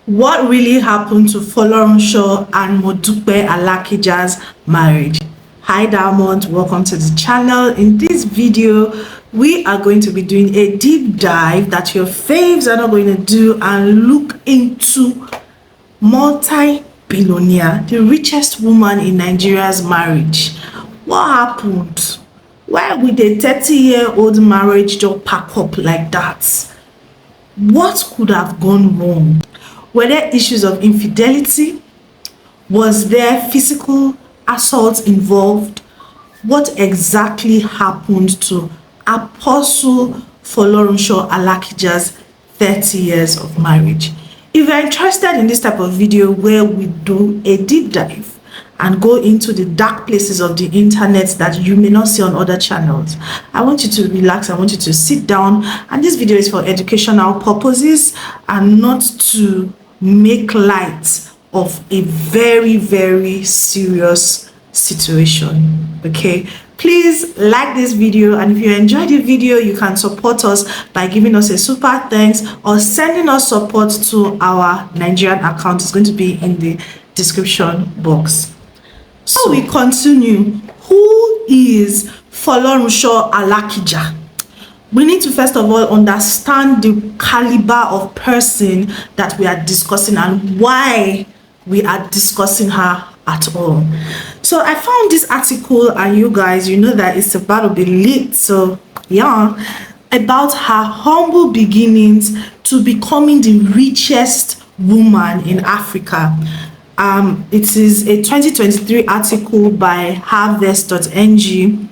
What really happened to Folorunsho and Modupe Alakija's marriage? Hi Diamond, welcome to the channel. In this video, we are going to be doing a deep dive that your faves are not going to do and look into multi-billionaire, the richest woman in Nigeria's marriage. What happened? Why would a 30-year-old marriage just pack up like that? What could have gone wrong? Were there issues of infidelity? Was there physical assault involved? What exactly happened to Apostle Folorunsho Alakija's 30 years of marriage? If you're interested in this type of video where we do a deep dive and go into the dark places of the internet that you may not see on other channels, I want you to relax. I want you to sit down, and this video is for educational purposes and not to make light of a very serious situation. Okay, please like this video, and if you enjoyed the video, you can support us by giving us a super thanks or sending us support to our Nigerian account. It's going to be in the description box. So we continue. Who is Folorunsho Alakija? We need to first of all understand the caliber of person that we are discussing and why we are discussing her at all. So I found this article, and you guys, you know that it's about to be lit. So yeah, about her humble beginnings to becoming the richest woman in Africa. It is a 2023 article by harvest.ng.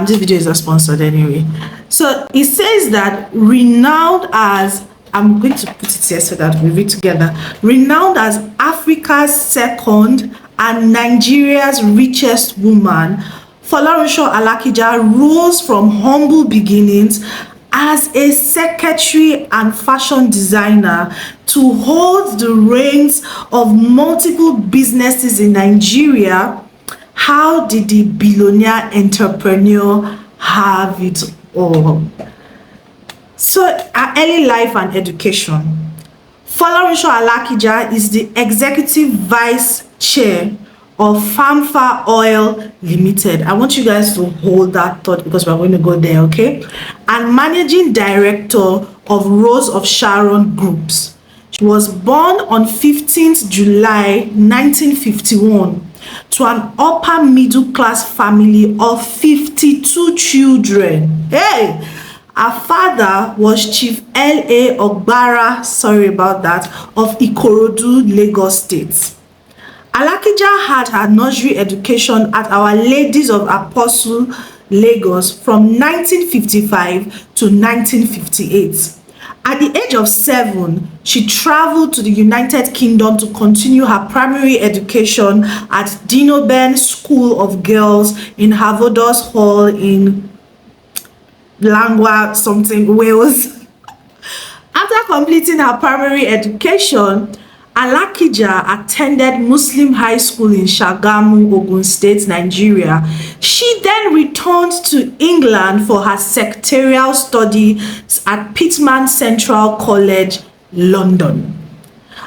This video is not sponsored anyway. So it says that renowned as, I'm going to put it here so that we read together, renowned as Africa's second and Nigeria's richest woman, Folorunsho Alakija rose from humble beginnings as a secretary and fashion designer to hold the reins of multiple businesses in Nigeria. How did the billionaire entrepreneur have it all? So, her early life and education. Folorunsho Alakija is the executive vice chair of Famfa Oil Limited. I want you guys to hold that thought because we're going to go there, okay? And managing director of Rose of Sharon Groups. She was born on 15th July 1951 to an upper middle class family of 52 children. Hey! Her father was Chief L.A. Ogbara, sorry about that, of Ikorodu, Lagos State. Alakija had her nursery education at Our Ladies of Apostle, Lagos from 1955 to 1958. At the age of 7, she traveled to the United Kingdom to continue her primary education at Dinoben School of Girls in Havodos Hall in Langwa, something, Wales. After completing her primary education, Alakija attended Muslim High School in Shagamu, Ogun State, Nigeria. She then returned to England for her secretarial studies at Pitman Central College, London.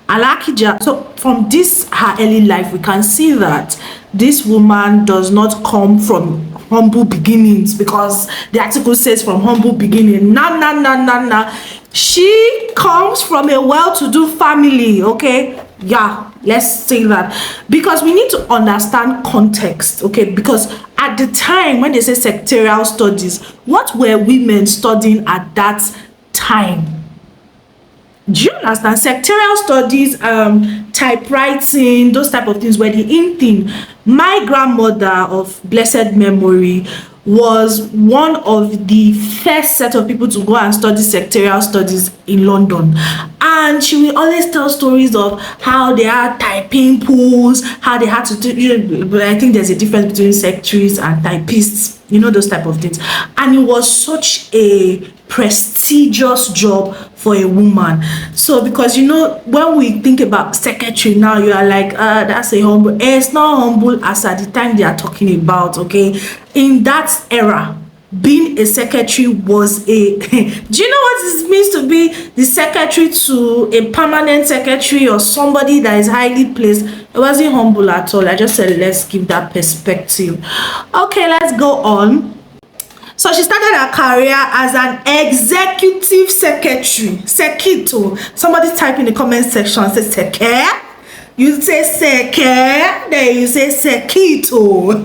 Alakija, so from this, her early life, we can see that this woman does not come from humble beginnings, because the article says from humble beginning. Nah. She comes from a well-to-do family, okay? Yeah, let's say that, because we need to understand context, okay? Because at the time when they say secretarial studies, what were women studying at that time? Do you understand? Secretarial studies, typewriting, those type of things were the in thing. My grandmother of blessed memory was one of the first set of people to go and study secretarial studies in London, and she will always tell stories of how they had typing pools, how they had to do, but I think there's a difference between secretaries and typists, you know, those type of things. And it was such a prestigious job for a woman. So because, you know, when we think about secretary now, you are like, that's a humble. It's not humble as at the time they are talking about, okay? In that era, being a secretary was a do you know what it means to be the secretary to a permanent secretary or somebody that is highly placed? It wasn't humble at all. I just said let's give that perspective. Okay, let's go on. So she started her career as an executive secretary. Sekito. Somebody type in the comment section and say seke. You say seke, then you say sekito.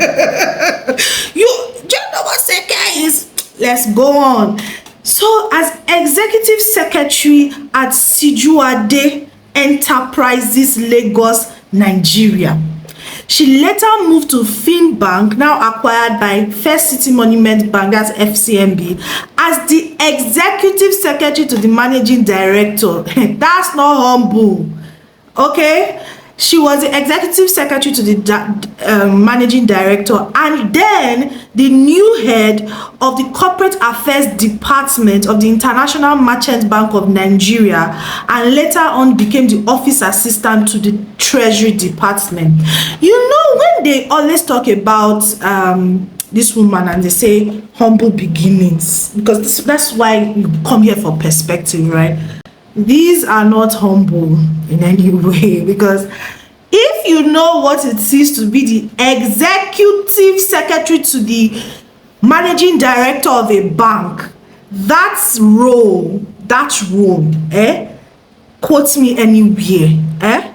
Do you know what seke is? Let's go on. So as executive secretary at Sijuade Enterprises, Lagos, Nigeria. She later moved to Finbank, now acquired by First City Monument Bank, that's FCMB, as the executive secretary to the managing director. That's not humble. Okay? She was the executive secretary to the managing director and then the new head of the corporate affairs department of the International Merchant Bank of Nigeria, and later on became the office assistant to the treasury department. You know, when they always talk about this woman and they say humble beginnings, because that's why you come here for perspective, right? These are not humble in any way, because if you know what it is to be the executive secretary to the managing director of a bank, that role, quote me anywhere,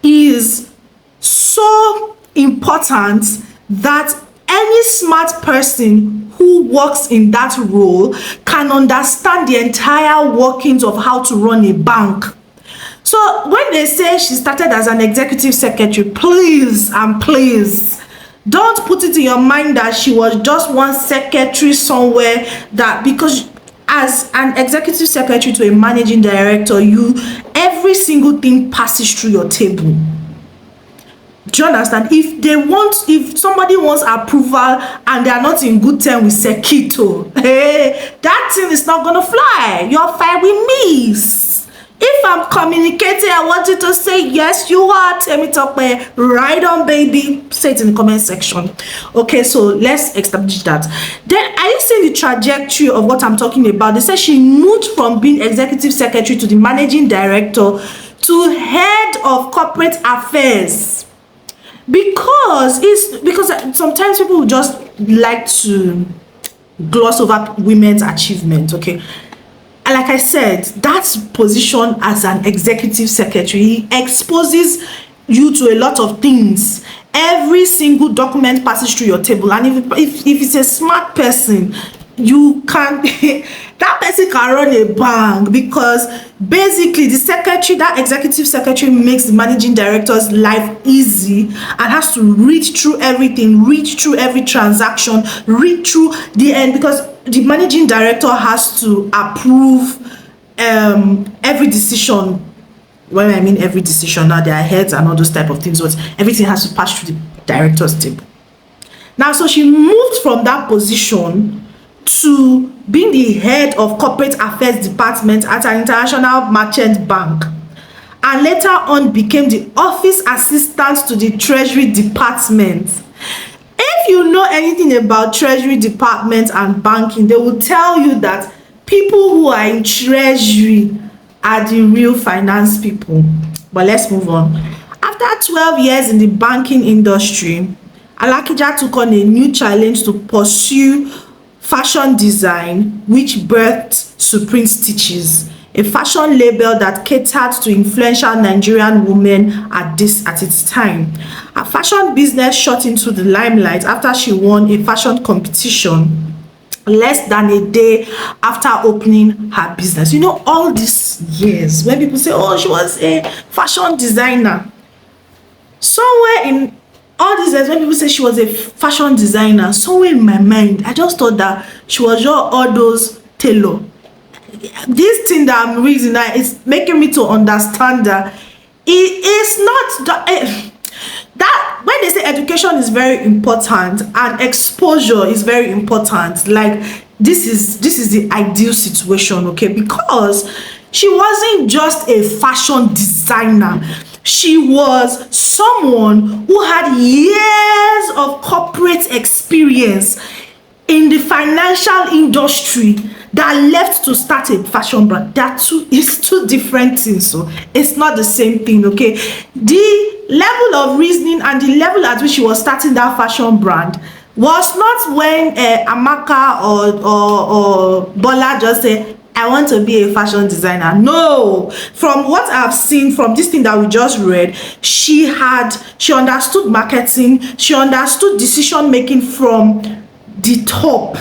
is so important that any smart person who works in that role can understand the entire workings of how to run a bank. So when they say she started as an executive secretary, please and please don't put it in your mind that she was just one secretary somewhere, that because as an executive secretary to a managing director, every single thing passes through your table. Do you understand? If somebody wants approval and they are not in good terms with Sekito, hey, that thing is not gonna fly. You're fine with me. If I'm communicating, I want you to say yes, you are. Tell me talk, right on, baby. Say it in the comment section. Okay, so let's establish that. Then are you seeing the trajectory of what I'm talking about? They said she moved from being executive secretary to the managing director to head of corporate affairs. Because sometimes people just like to gloss over women's achievement. Okay, and like I said, that position as an executive secretary exposes you to a lot of things. Every single document passes through your table, and if it's a smart person, you can that person can run a bank, because basically the secretary, that executive secretary, makes the managing director's life easy and has to read through everything, read through every transaction, read through the end, because the managing director has to approve every decision. When I mean every decision, now there are heads and all those type of things, but everything has to pass through the director's table. Now, so she moved from that position to being the head of corporate affairs department at an international merchant bank, and later on became the office assistant to the treasury department. If you know anything about treasury department and banking, they will tell you that people who are in treasury are the real finance people. But let's move on. After 12 years in the banking industry, Alakija took on a new challenge to pursue fashion design, which birthed Supreme Stitches, a fashion label that catered to influential Nigerian women at its time. Her fashion business shot into the limelight after she won a fashion competition less than a day after opening her business. You know, all these years when people say, oh, she was a fashion designer, somewhere in all these years when people say she was a fashion designer, somewhere in my mind I just thought that she was just all those tailor. This thing that I'm reading now is making me to understand that it is not that when they say education is very important and exposure is very important, like this is the ideal situation, okay? Because she wasn't just a fashion designer, she was someone who had years of corporate experience in the financial industry that left to start a fashion brand. It's two different things. So it's not the same thing, okay? The level of reasoning and the level at which she was starting that fashion brand was not when Amaka or Bola just said, I want to be a fashion designer. No, from what I've seen from this thing that we just read, she understood marketing, she understood decision making from the top.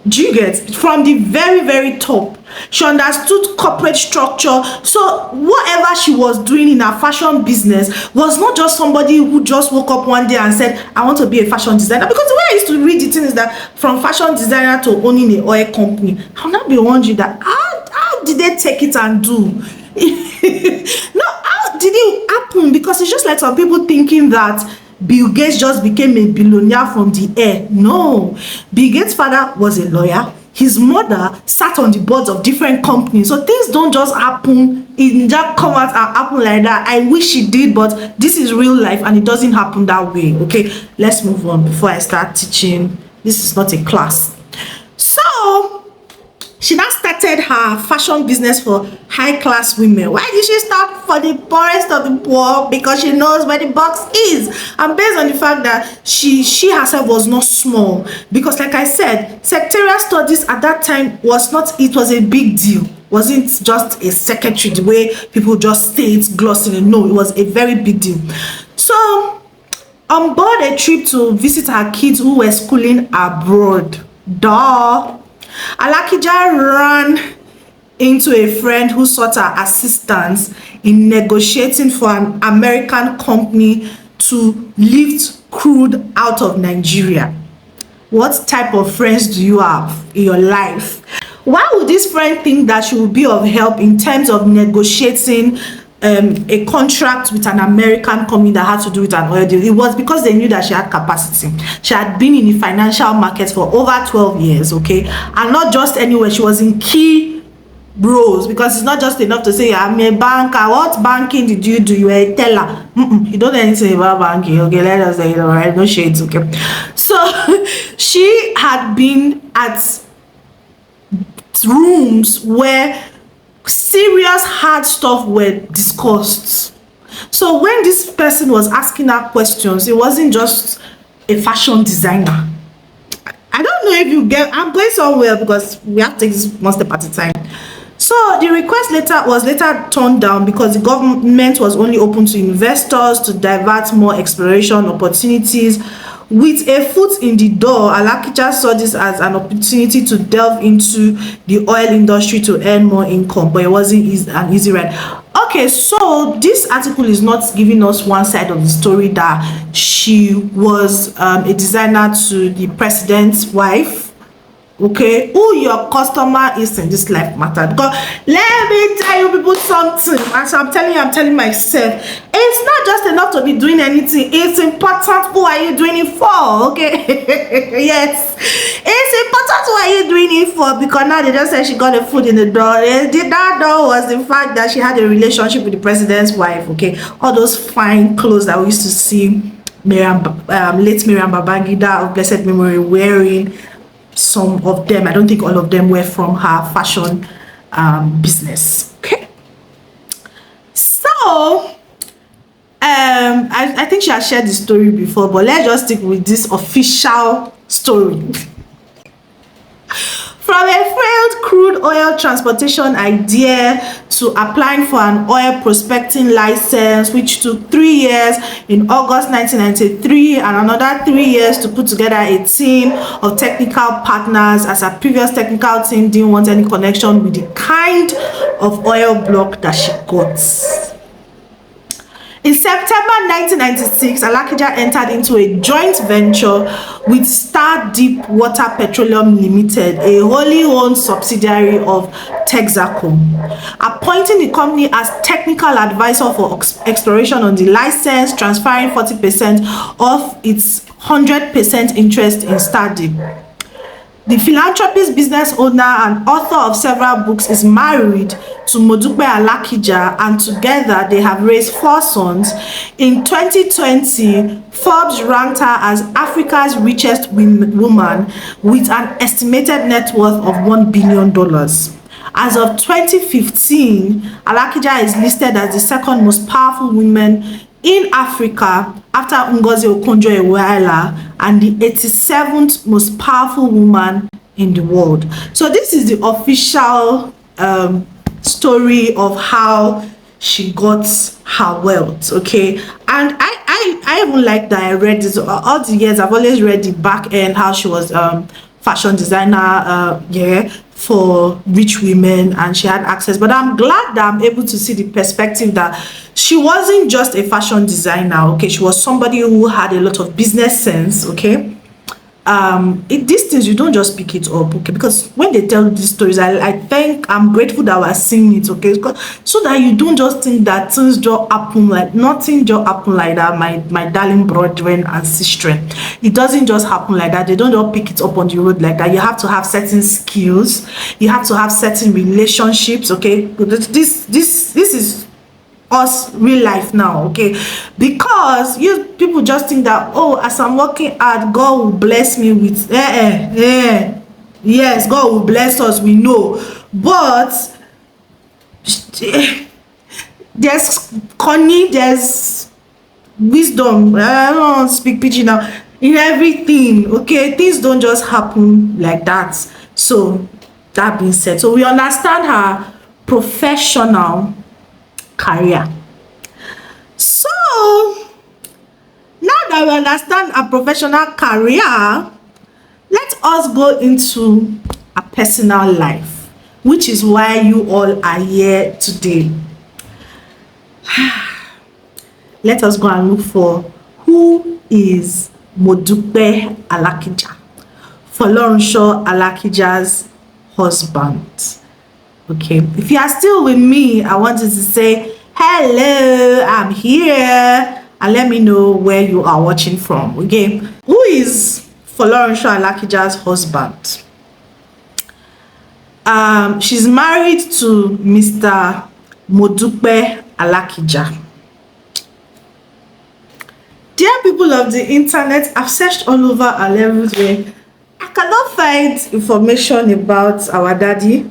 Do you get? From the very, very top. She understood corporate structure. So whatever she was doing in her fashion business was not just somebody who just woke up one day and said, I want to be a fashion designer. Because the way I used to read the thing is that from fashion designer to owning an oil company, I'll not be wondering that how did they take it and do? No, how did it happen? Because it's just like some people thinking that Bill Gates just became a billionaire from the air. No, Bill Gates' father was a lawyer. His mother sat on the boards of different companies. So things don't just happen. It just come out and happen like that. I wish it did, but this is real life and it doesn't happen that way. Okay, let's move on before I start teaching. This is not a class. So she now started her fashion business for high-class women. Why did she start for the poorest of the poor? Because she knows where the box is. And based on the fact that she herself was not small. Because like I said, secretarial studies at that time was a big deal. Wasn't just a secretary, the way people just say it glossily. No, it was a very big deal. So on board a trip to visit her kids who were schooling abroad, Alakija ran into a friend who sought her assistance in negotiating for an American company to lift crude out of Nigeria. What type of friends do you have in your life? Why would this friend think that she will be of help in terms of negotiating a contract with an American company that had to do with an oil deal? It was because they knew that she had capacity. She had been in the financial market for over 12 years, okay? And not just anywhere, she was in key roles, because it's not just enough to say, I'm a banker. What banking did you do? You were a teller. You don't know anything about banking, okay? Let us say it, all right? No shades, okay? So she had been at rooms where serious hard stuff were discussed. So when this person was asking her questions, it wasn't just a fashion designer. I don't know if you get, I'm going somewhere because we have to take this one step at a time. So the request was later turned down because the government was only open to investors to divert more exploration opportunities. With a foot in the door, Alakija saw this as an opportunity to delve into the oil industry to earn more income, but it wasn't an easy ride. Okay, so this article is not giving us one side of the story that she was a designer to the president's wife. Okay, who your customer is in this life matter. Because let me tell you people something, as I'm telling myself, it's not just enough to be doing anything. It's important who are you doing it for. Okay. Yes, it's important who are you doing it for, because now they just said she got a foot in the door. That door was the fact that she had a relationship with the president's wife. Okay, all those fine clothes that we used to see late Miriam Babangida of blessed memory wearing. Some of them, I don't think all of them, were from her fashion business. Okay, so I think she has shared the story before, but let's just stick with this official story. From a failed crude oil transportation idea to applying for an oil prospecting license, which took 3 years in August 1993, and another 3 years to put together a team of technical partners, as her previous technical team didn't want any connection with the kind of oil block that she got. In September 1996, Alakija entered into a joint venture with Star Deep Water Petroleum Limited, a wholly owned subsidiary of Texaco, appointing the company as technical advisor for exploration on the license, transferring 40% of its 100% interest in Star Deep. The philanthropist, business owner, and author of several books is married to Modupe Alakija, and together they have raised 4 sons. In 2020, Forbes ranked her as Africa's richest woman with an estimated net worth of $1 billion. As of 2015, Alakija is listed as the second most powerful woman in Africa after Ngozi Okonjo-Iweala, and the 87th most powerful woman in the world. So this is the official story of how she got her wealth, okay? And I even like that I read this all the years. I've always read the back end, how she was fashion designer, yeah, for rich women, and she had access. But I'm glad that I'm able to see the perspective that she wasn't just a fashion designer, okay? She was somebody who had a lot of business sense, okay? These things, you don't just pick it up, okay? Because when they tell these stories, I think I'm grateful that we're seeing it, okay? So that you don't just think that things just happen, like nothing just happen like that, my darling brethren and sistren. It doesn't just happen like that. They don't just pick it up on the road like that. You have to have certain skills, you have to have certain relationships, okay? This is us real life now, okay? Because you people just think that, oh, as I'm working hard, God will bless me with yes, God will bless us, we know, but there's cunning, there's wisdom. I don't want to speak pidgin now, in everything, okay? Things don't just happen like that. So that being said, so we understand her professional career. So now that we understand a professional career, let us go into a personal life, which is why you all are here today. Let us go and look for who is Modupe Alakija, Folorunsho Alakija's husband. Okay, if you are still with me, I want you to say hello, I'm here, and let me know where you are watching from. Okay, who is Folorunsho Alakija's husband? She's married to Mr. Modupe Alakija. Dear people of the internet, I've searched all over and everywhere. I cannot find information about our daddy,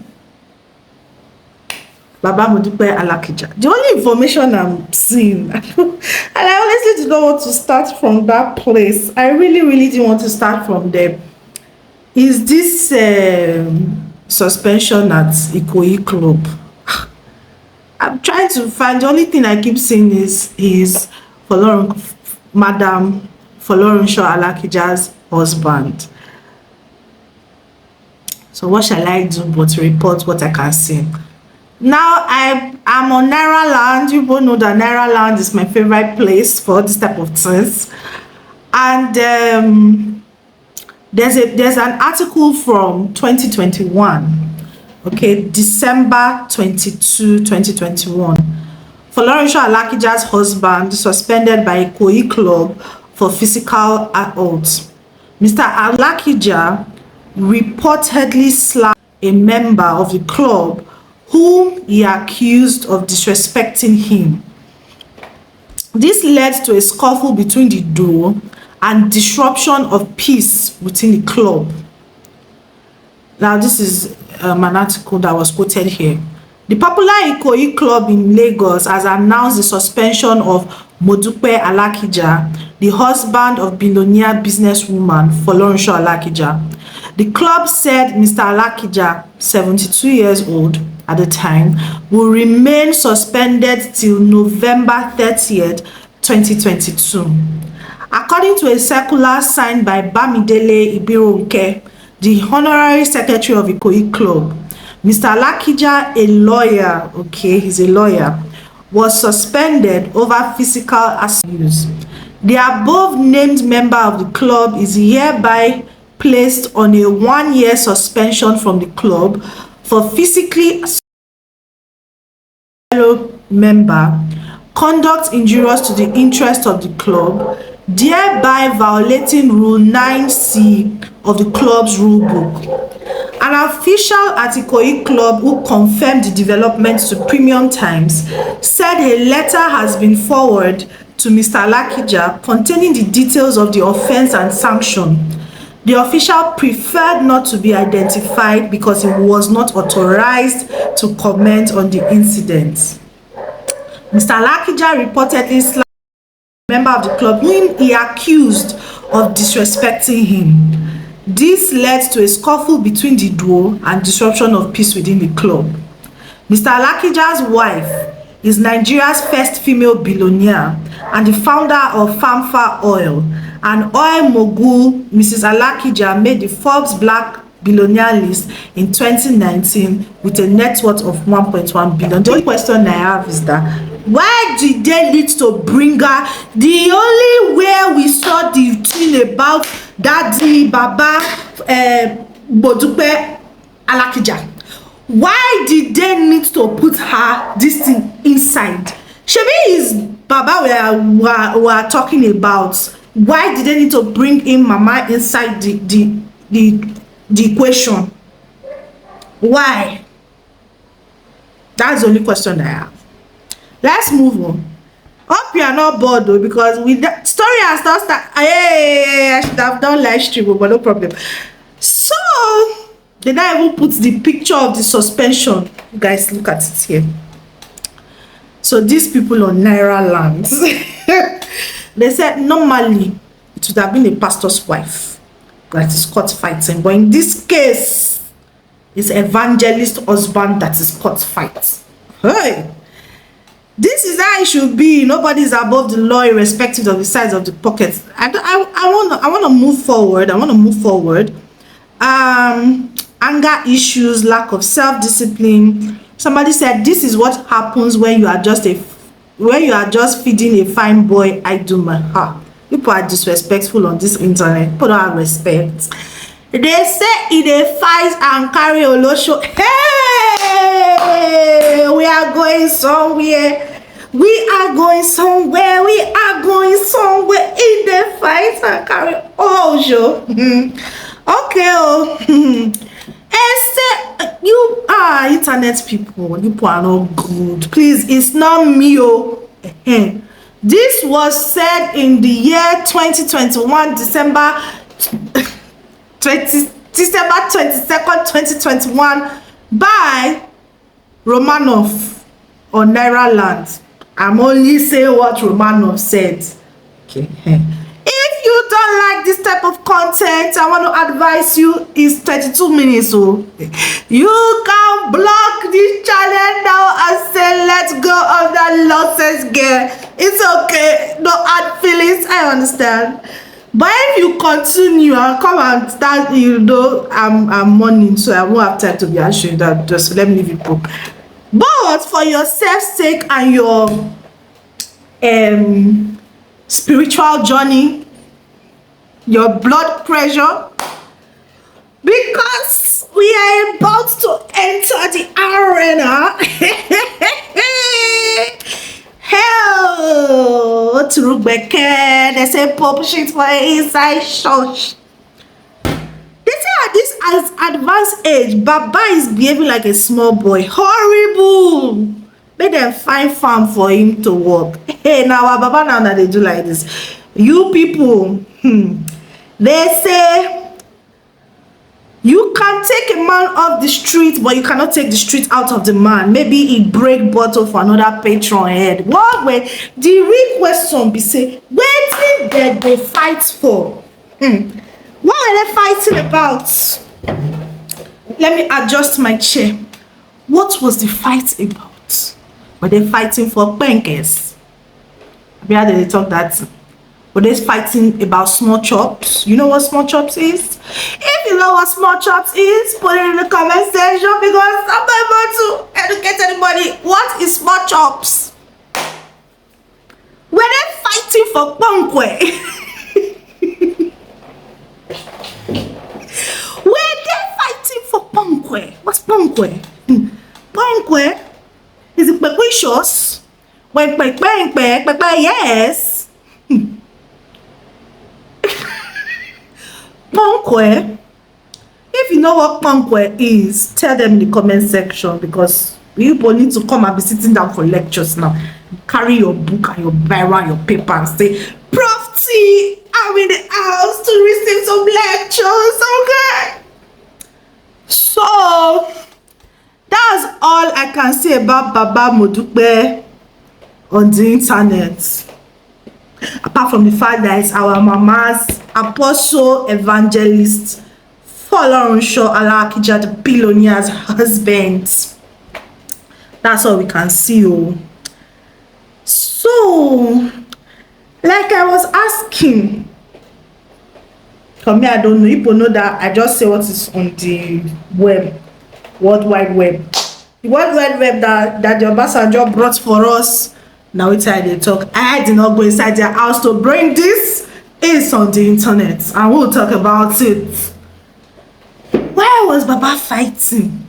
Baba Modupe Alakija. The only information I'm seeing, and I honestly do not want to start from that place. I really didn't want to start from there. Is this suspension at Ikoyi Club? I'm trying to find. The only thing I keep seeing is Madam Folorunsho Alakija's husband. So what shall I do but report what I can see? Now I'm on Naira Land. You both know that Naira Land is my favorite place for this type of things. And there's an article from 2021, okay, December 22, 2021. Folorunsho Alakija's husband suspended by Ikoyi Club for physical assault. Mr. Alakija reportedly slapped a member of the club whom he accused of disrespecting him. This led to a scuffle between the duo and disruption of peace within the club. Now, this is an article that was quoted here. The popular Ikoyi Club in Lagos has announced the suspension of Modupe Alakija, the husband of billionaire businesswoman Folorunsho Alakija. The club said Mr. Alakija, 72 years old at the time, will remain suspended till November 30th, 2022. According to a circular signed by Bamidele Ibironke, the honorary secretary of Ikoyi Club, Mr. Alakija, a lawyer, okay, he's a lawyer, was suspended over physical abuse. The above named member of the club is hereby placed on a 1-year suspension from the club for physically fellow member, conduct injurious to the interest of the club, thereby violating Rule 9C of the club's rule book. An official at Ikoyi Club who confirmed the developments to Premium Times said a letter has been forwarded to Mr. Alakija containing the details of the offence and sanction. The official preferred not to be identified because he was not authorized to comment on the incident. Mr. Alakija reportedly slapped a member of the club whom he accused of disrespecting him. This led to a scuffle between the duo and disruption of peace within the club. Mr. Alakija's wife is Nigeria's first female billionaire and the founder of Famfa Oil. An oil mogul, Mrs. Alakija, made the Forbes Black Billionaire list in 2019 with a net worth of 1.1 billion. The only question I have is that why did they need to bring her? The only way we saw the thing about Daddy Baba Bodupe Alakija, why did they need to put her this thing inside? Shebi is Baba we are talking about. Why did they need to bring in Mama inside the equation? Why? That's the only question I have. Let's move on. Hope you are not bored though, because with the story has not started. Hey, I should have done live stream, but no problem. So they not even put the picture of the suspension. You guys look at it here. So these people on Naira lands, they said normally it would have been a pastor's wife that is caught fighting, but in this case, it's evangelist husband that is caught fight. Hey. This is how it should be. Nobody is above the law, irrespective of the size of the pockets. I want to move forward. Anger issues, lack of self-discipline. Somebody said this is what happens when you are just feeding a fine boy idle man. People are disrespectful on this internet. People don't have respect. They say in a fight and carry Olosho. Hey, we are going somewhere. We are going somewhere. We are going somewhere in the fight and carry Olosho. Okay. Oh. You are internet people. You people are not good. Please, it's not me. Oh. This was said in the year 2021, December 22nd, 2021 by Romanov on Naira Land. I'm only saying what Romanov said. Okay. If you don't like this type of content, I want to advise you, it's 32 minutes. So you can block this channel now and say, let's go on that nonsense game. It's okay. No hard feelings. I understand. But if you continue and come and start, I'm mourning, so I won't have time to be ashamed. That just let me leave it up. But for your sake and your spiritual journey, your blood pressure, because we are about to enter the arena. Hell to Rebecca, they say pop shit for inside church. They say at this advanced age, Baba is behaving like a small boy. Horrible. Make them find farm for him to work. Hey, now our Baba now that they do like this. You people, they say you can take a man off the street, but you cannot take the street out of the man. Maybe he break bottle for another patron head. What way? The real question be say, where did they fight for? What are they fighting about? Let me adjust my chair. What was the fight about? Were they fighting for bankers? How did they talk that? Were they fighting about small chops? You know what small chops is? If you know what small chops is, put it in the comment section, because I'm able to educate anybody. What is small chops? Were they fighting for Pankwe? Were they fighting for Pankwe? What's Pankwe? Pankwe is it precocious? Yes. Punkwe. If you know what punkwe is, tell them in the comment section, because people need to come and be sitting down for lectures now. Carry your book and your Bible and your paper and say, Prof T, I'm in the house to receive some lectures, okay? So, that's all I can say about Baba Modupe on the internet. Apart from the fact that it's our mama's apostle evangelist, Folorunsho Alakija, the billionaire's husband. That's all we can see. Oh. So, like I was asking, for me, I don't know. People know that I just say what is on the web, World Wide Web. The World Wide Web that the Obasanjo brought for us. Now it's how they talk. I did not go inside their house to bring this. It's on the internet, and we'll talk about it. Where was Baba fighting?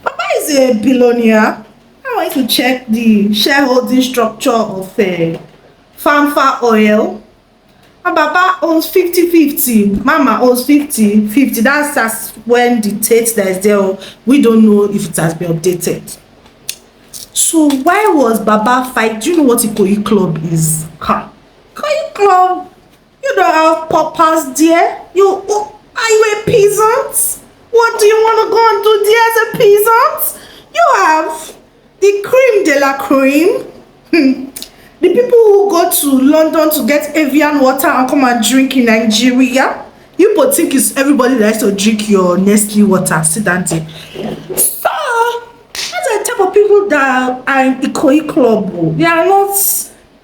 Baba is a billionaire. I want you to check the shareholding structure of Fanfa Oil. And Baba owns 50-50. Mama owns 50-50. That's when the date that is there. We don't know if it has been updated. So why was Baba fight? Do you know what Ikoyi Club is? Ikoyi Club. You don't have papas there. Are you a peasant? What do you want to go and do there as a peasant? You have the cream de la cream. The people who go to London to get Evian water and come and drink in Nigeria. You both think it's everybody that likes to drink your Nestle water. Sit down there. So that's the type of people that are in Ikoyi Club. They are not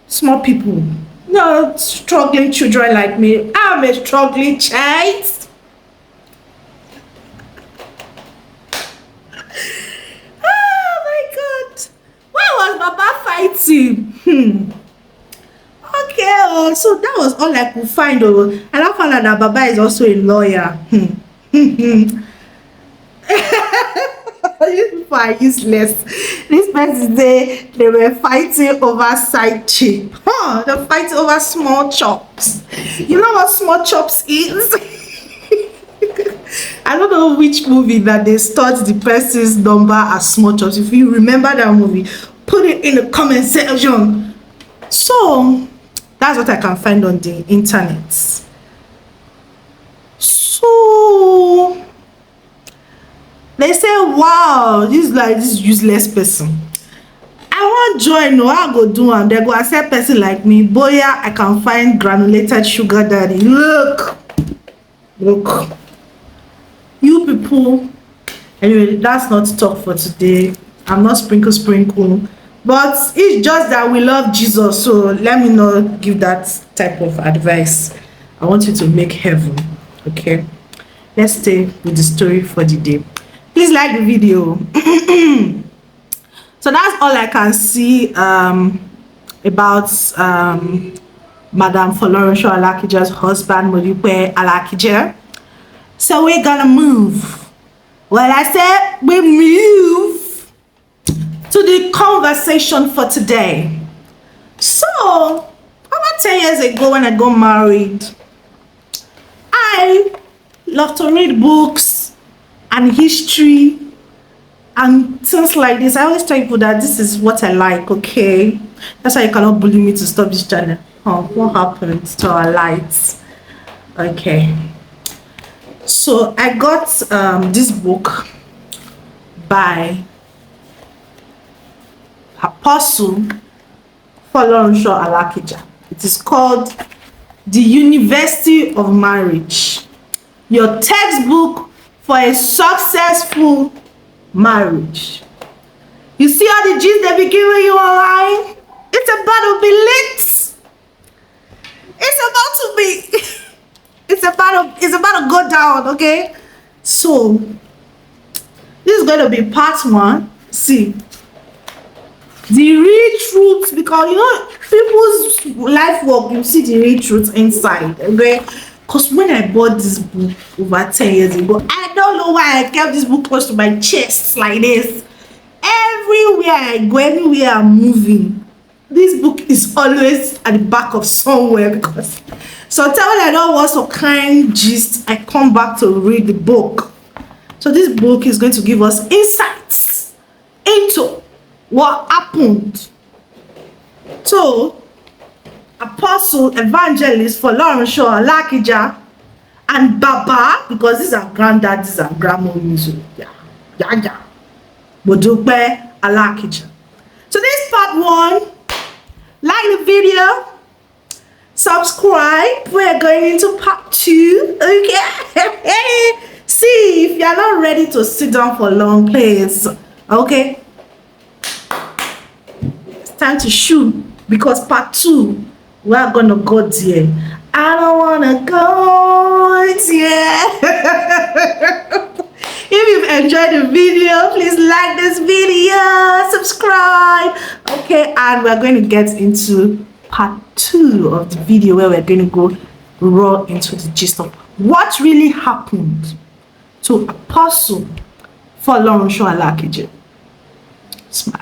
small people. No, struggling children like me. I'm a struggling child. Oh my God. Why was Baba fighting? Okay, so that was all I could find. And I found out that Baba is also a lawyer. These people are useless. This person say they were fighting over side chick. They're fighting over small chops. You know what small chops is? I don't know which movie that they start the person's number as small chops. If you remember that movie, put it in the comment section. So that's what I can find on the internet. So they say, wow, this is like this useless person. I want join. No, I go do and they go accept person like me. Boy, I can find granulated sugar daddy. Look, you people. Anyway, that's not talk for today. I'm not sprinkle, but it's just that we love Jesus. So let me not give that type of advice. I want you to make heaven. Okay, let's stay with the story for the day. Please like the video. So that's all I can see about Madam Folorunsho Alakija's husband, Modupe Alakija. So we're gonna move. Well, I said we move to the conversation for today. So about 10 years ago when I got married, I love to read books and history and things like this. I always tell people that this is what I like, okay? That's why you cannot bully me to stop this channel. Oh, what happened to our lights? Okay. So I got this book by Apostle Folorunsho Alakija. It is called The University of Marriage. Your textbook for a successful marriage. You see all the gist they be giving you online? It's about to be lit. It's about to go down, okay? So this is going to be part 1. See the real truth, because you know people's life work, you see the real truth inside, okay? Because when I bought this book over 10 years ago, I don't know why I kept this book close to my chest like this. Everywhere I go, anywhere I'm moving, this book is always at the back of somewhere, because sometimes when I don't want some kind gist, I come back to read the book. So this book is going to give us insights into what happened to Apostle Evangelist Folorunsho Alakija and Baba, because these are granddaddies and grandmommies. Yeah. Modupe Alakija. So this is part 1. Like the video, subscribe. We're going into part 2. Okay. See, if you're not ready to sit down for long, please. Okay. It's time to shoot, because part 2, we're gonna go there. I don't wanna go there. If you've enjoyed the video, please like this video, subscribe. Okay, and we're going to get into part 2 of the video, where we're going to go raw into the gist of what really happened to Apostle Folorunsho Alakija. Smile.